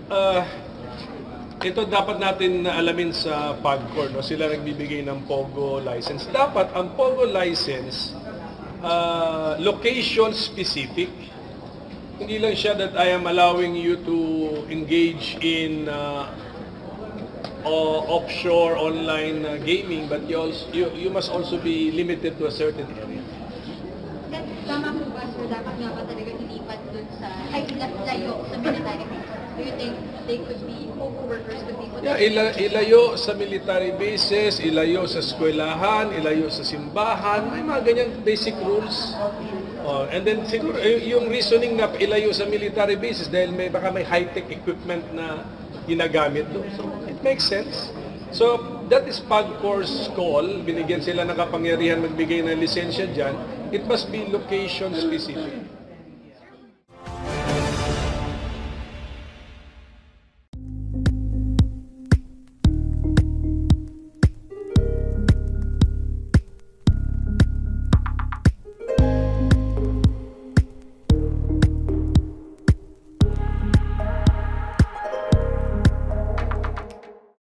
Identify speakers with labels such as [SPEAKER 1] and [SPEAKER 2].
[SPEAKER 1] Uh, ito dapat natin alamin sa PAGCOR, no? Sila nagbibigay ng POGO license. Dapat ang POGO license, location specific. Hindi lang siya that I am allowing you to engage in offshore online gaming, but you must also be limited to a certain area.
[SPEAKER 2] Tama po ba, sir? Dapat nga ba talaga ilipat dun sa, ay layo sa military base? Do you think they could be, co-workers could be
[SPEAKER 1] Yeah, ilayo sa military bases, ilayo sa eskwelahan, ilayo sa simbahan, may mga ganyang basic rules. And then siguro yung reasoning na ilayo sa military bases dahil baka may high-tech equipment na ginagamit doon. So it makes sense. So that is PAGCOR's call. Binigyan sila ng kapangyarihan magbigay ng lisensya dyan. It must be location specific.